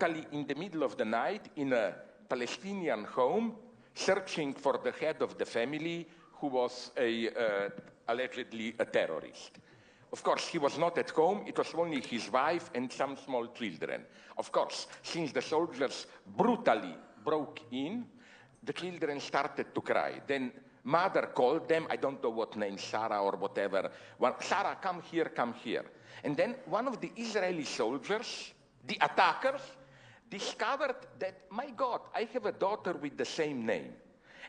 brutally in the middle of the night in a Palestinian home, searching for the head of the family who was allegedly a terrorist. Of course, he was not at home. It was only his wife and some small children. Of course, since the soldiers brutally broke in, the children started to cry. Then mother called them, I don't know what name, Sarah or whatever. Sarah, come here, come here. And then one of the Israeli soldiers, the attackers, discovered that, my God, I have a daughter with the same name.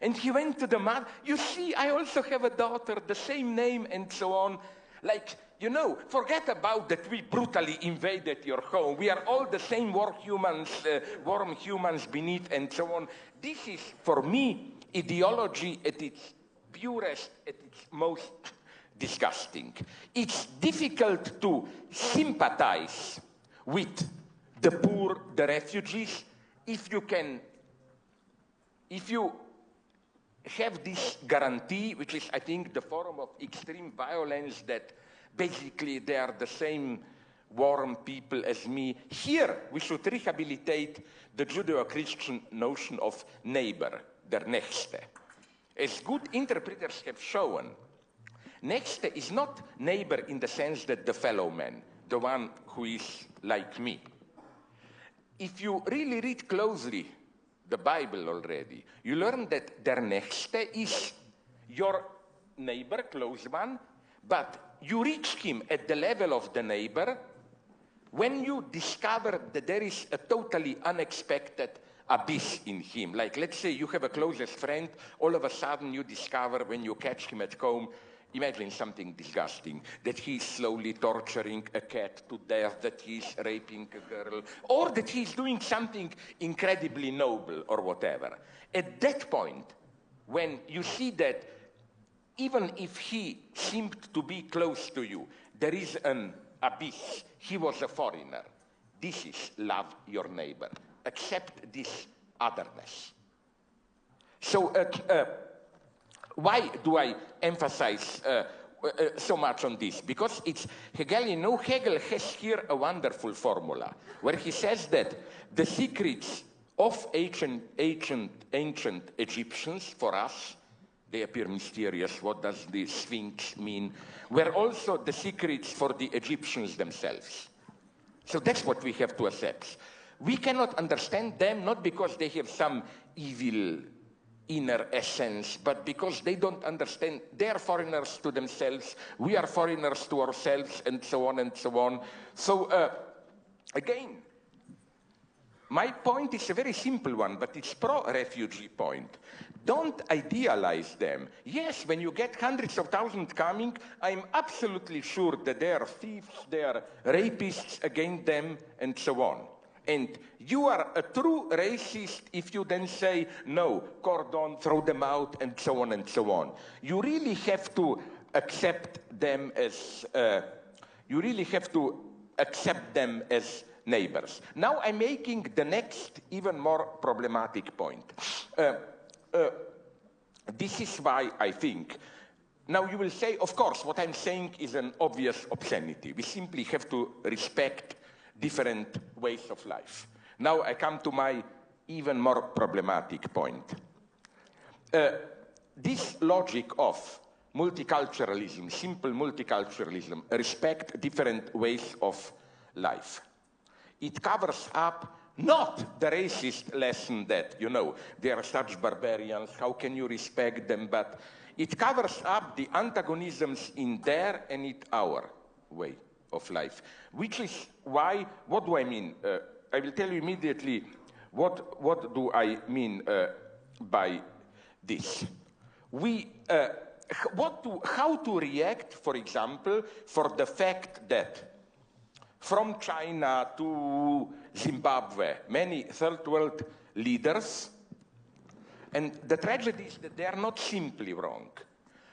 And he went to the mother, you see, I also have a daughter, the same name, and so on. Like, you know, forget about that we brutally invaded your home. We are all the same warm humans beneath, and so on. This is, for me, ideology at its purest, at its most disgusting. It's difficult to sympathize with the poor, the refugees, if you have this guarantee, which is, I think, the form of extreme violence, that basically they are the same warm people as me. Here, we should rehabilitate the Judeo-Christian notion of neighbor, der Nächste. As good interpreters have shown, Nächste is not neighbor in the sense that the fellow man, the one who is like me. If you really read closely the Bible already, you learn that der Nächste is your neighbor, close one, but you reach him at the level of the neighbor when you discover that there is a totally unexpected abyss in him. Like, let's say you have a closest friend, all of a sudden you discover when you catch him at home, imagine something disgusting, that he's slowly torturing a cat to death, that he's raping a girl, or that he's doing something incredibly noble or whatever. At that point, when you see that even if he seemed to be close to you, there is an abyss, he was a foreigner. This is love your neighbor. Accept this otherness. So, why do I emphasize so much on this? Because it's Hegelian. No, Hegel has here a wonderful formula where he says that the secrets of ancient Egyptians, for us, they appear mysterious. What does the Sphinx mean? Were also the secrets for the Egyptians themselves. So that's what we have to accept. We cannot understand them not because they have some evil inner essence, but because they don't understand. They are foreigners to themselves, we are foreigners to ourselves, and so on and so on. So again, my point is a very simple one, but it's pro-refugee point. Don't idealize them. Yes, when you get hundreds of thousands coming, I'm absolutely sure that they are thieves, they are rapists against them, and so on. And you are a true racist if you then say, no, cordon, throw them out, and so on and so on. You really have to accept them as, neighbors. Now I'm making the next, even more problematic point. This is why I think, now you will say, of course, what I'm saying is an obvious obscenity. We simply have to respect different ways of life. Now I come to my even more problematic point. This logic of multiculturalism, simple multiculturalism, respect different ways of life. It covers up not the racist lesson that, you know, they are such barbarians, how can you respect them, but it covers up the antagonisms in their and in our way of life, which is why, what do I mean? I will tell you immediately what do I mean by this. How to react, for example, for the fact that from China to Zimbabwe, many third world leaders, and the tragedy is that they are not simply wrong.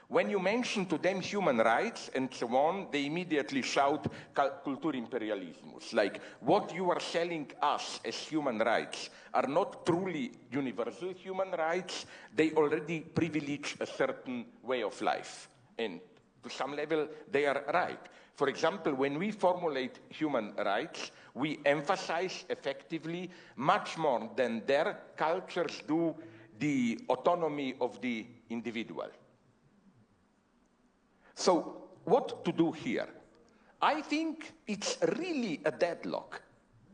When you mention to them human rights and so on, they immediately shout Kulturimperialismus, like what you are selling us as human rights are not truly universal human rights, they already privilege a certain way of life. And to some level, they are right. For example, when we formulate human rights, we emphasize effectively much more than their cultures do the autonomy of the individual. So what to do here? I think it's really a deadlock.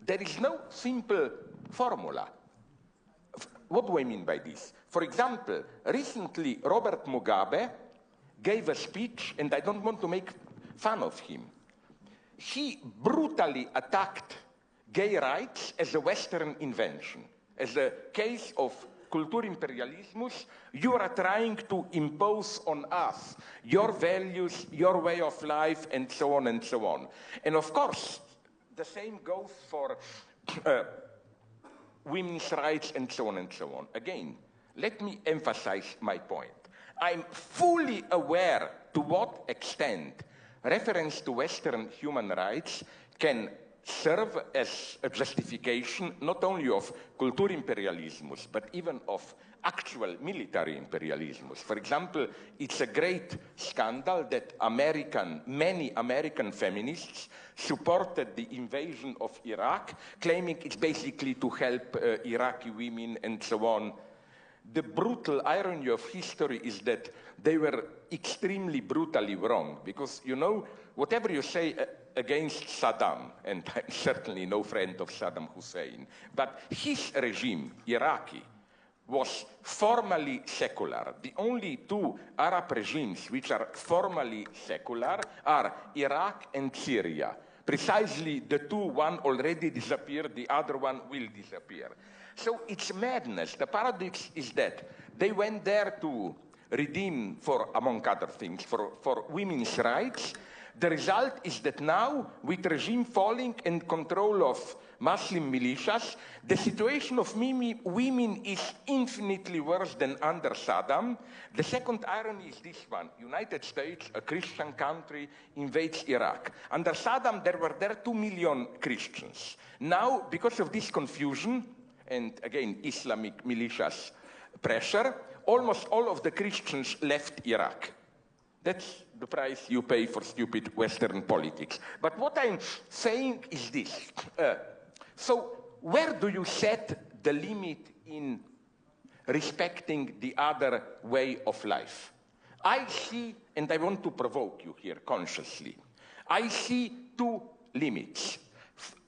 There is no simple formula. What do I mean by this? For example, recently Robert Mugabe gave a speech, and I don't want to make fun of him. He brutally attacked gay rights as a Western invention, as a case of Kulturimperialismus. You are trying to impose on us your values, your way of life, and so on and so on. And of course, the same goes for women's rights and so on and so on. Again, let me emphasize my point. I'm fully aware to what extent reference to Western human rights can serve as a justification not only of Kulturimperialismus, but even of actual military imperialismus. For example, it's a great scandal that many American feminists supported the invasion of Iraq, claiming it's basically to help Iraqi women and so on. The brutal irony of history is that they were extremely brutally wrong, because, you know, whatever you say against Saddam, and I'm certainly no friend of Saddam Hussein, but his regime, Iraqi, was formally secular. The only two Arab regimes which are formally secular are Iraq and Syria. Precisely the two, one already disappeared, the other one will disappear. So it's madness. The paradox is that they went there to redeem, for, among other things, for women's rights. The result is that now, with regime falling and control of Muslim militias, the situation of women is infinitely worse than under Saddam. The second irony is this one. United States, a Christian country, invades Iraq. Under Saddam, there were 2 million Christians. Now, because of this confusion, and again, Islamic militias pressure, almost all of the Christians left Iraq. That's the price you pay for stupid Western politics. But what I'm saying is this. So where do you set the limit in respecting the other way of life? I see, and I want to provoke you here consciously, I see two limits.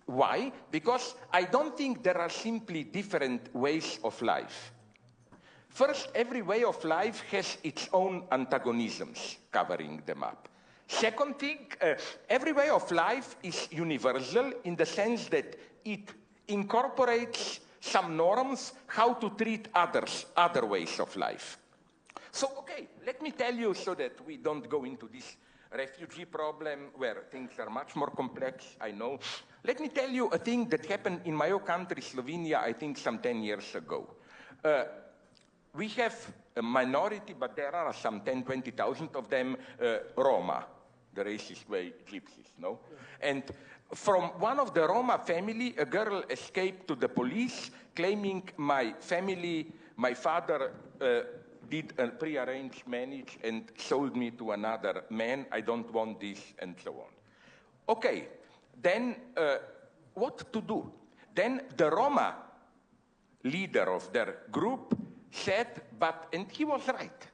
Why? Because I don't think there are simply different ways of life. First, every way of life has its own antagonisms covering them up. Second thing, every way of life is universal in the sense that it incorporates some norms how to treat others, other ways of life. So, okay, let me tell you so that we don't go into this refugee problem where things are much more complex, I know. Let me tell you a thing that happened in my own country, Slovenia, I think some 10 years ago. We have a minority, but there are some 10,000-20,000 of them, Roma, the racist way, gypsies, no? And from one of the Roma family, a girl escaped to the police, claiming my family, my father did a prearranged marriage and sold me to another man, I don't want this, and so on. Okay, then what to do? Then the Roma leader of their group said, and he was right,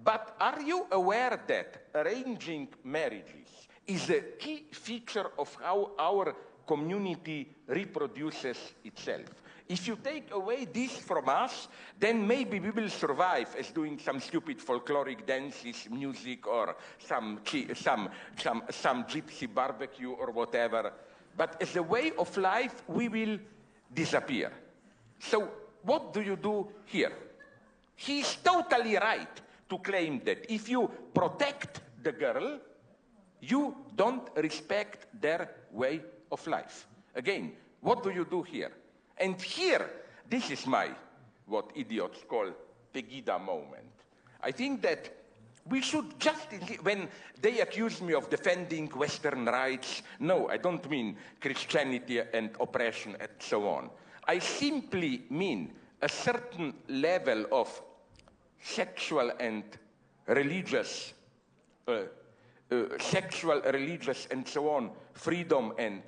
but are you aware that arranging marriages is a key feature of how our community reproduces itself? If you take away this from us, then maybe we will survive as doing some stupid folkloric dances, music, or some gypsy barbecue or whatever. But as a way of life, we will disappear. So what do you do here? He's totally right to claim that if you protect the girl, you don't respect their way of life. Again, what do you do here? And here, this is what idiots call Pegida moment. I think that we should just, when they accuse me of defending Western rights, no, I don't mean Christianity and oppression and so on. I simply mean a certain level of sexual and religious sexual, religious, and so on, freedom and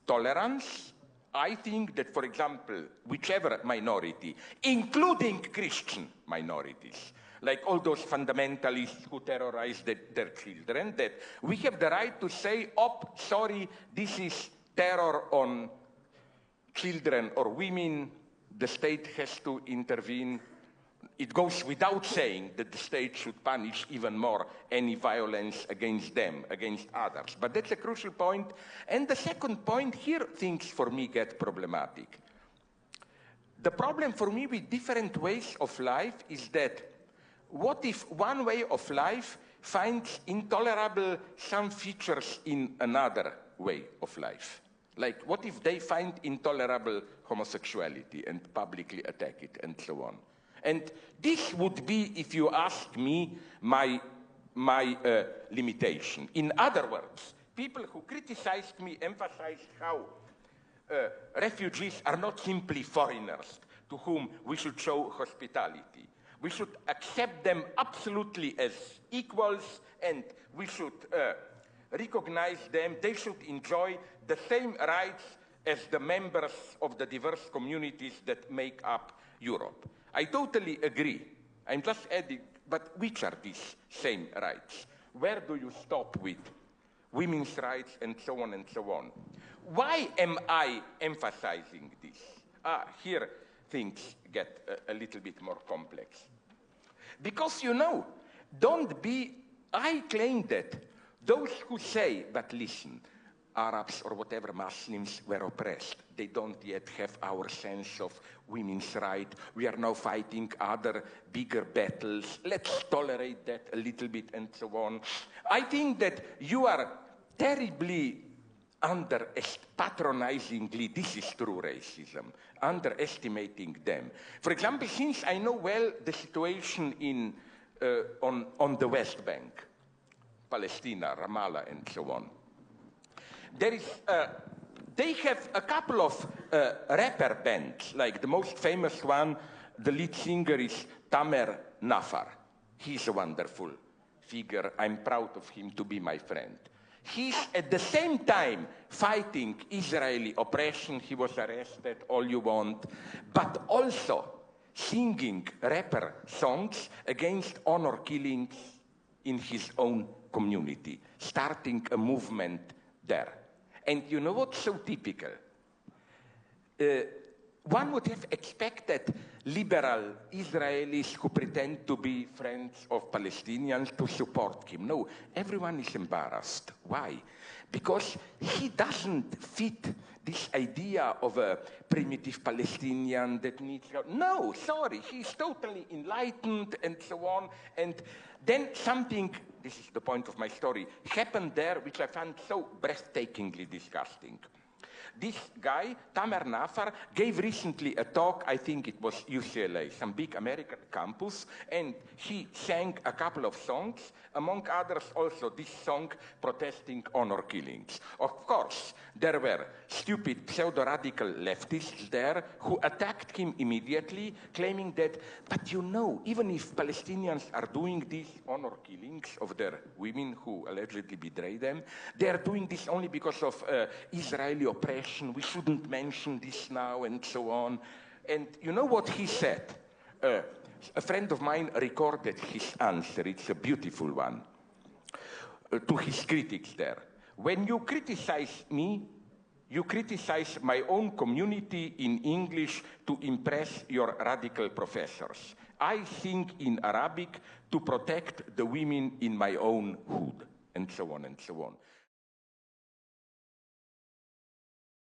tolerance. I think that, for example, whichever minority, including Christian minorities, like all those fundamentalists who terrorize their children, that we have the right to say, oh, sorry, this is terror on children or women, the state has to intervene. It goes without saying that the state should punish even more any violence against them, against others. But that's a crucial point. And the second point, here things for me get problematic. The problem for me with different ways of life is that what if one way of life finds intolerable some features in another way of life? Like, what if they find intolerable homosexuality and publicly attack it and so on? And this would be, if you ask me, my limitation. In other words, people who criticized me emphasized how refugees are not simply foreigners to whom we should show hospitality. We should accept them absolutely as equals, and we should recognize them. They should enjoy the same rights as the members of the diverse communities that make up Europe. I totally agree. I'm just adding, but which are these same rights? Where do you stop with women's rights and so on and so on? Why am I emphasizing this? Here things get a little bit more complex. Because, you know, I claim that those who say, but listen, Arabs or whatever Muslims were oppressed. They don't yet have our sense of women's right. We are now fighting other bigger battles. Let's tolerate that a little bit and so on. I think that you are terribly patronizingly, this is true racism, underestimating them. For example, since I know well the situation on the West Bank, Palestine, Ramallah, and so on, they have a couple of rapper bands, like the most famous one, the lead singer is Tamer Nafar. He's a wonderful figure. I'm proud of him to be my friend. He's at the same time fighting Israeli oppression. He was arrested, all you want, but also singing rapper songs against honor killings in his own community, starting a movement there. And you know what's so typical? One would have expected liberal Israelis who pretend to be friends of Palestinians to support him. No, everyone is embarrassed. Why? Because he doesn't fit this idea of a primitive Palestinian that needs help. No, sorry, he's totally enlightened and so on. And then something, this is the point of my story, happened there which I found so breathtakingly disgusting. This guy, Tamer Nafar, gave recently a talk, I think it was UCLA, some big American campus, and he sang a couple of songs, among others also this song protesting honor killings. Of course, there were stupid pseudo-radical leftists there who attacked him immediately, claiming that, but you know, even if Palestinians are doing these honor killings of their women who allegedly betray them, they are doing this only because of Israeli oppression. We shouldn't mention this now, and so on. And you know what he said? A friend of mine recorded his answer. It's a beautiful one. To his critics there. When you criticize me, you criticize my own community in English to impress your radical professors. I sing in Arabic to protect the women in my own hood, and so on and so on.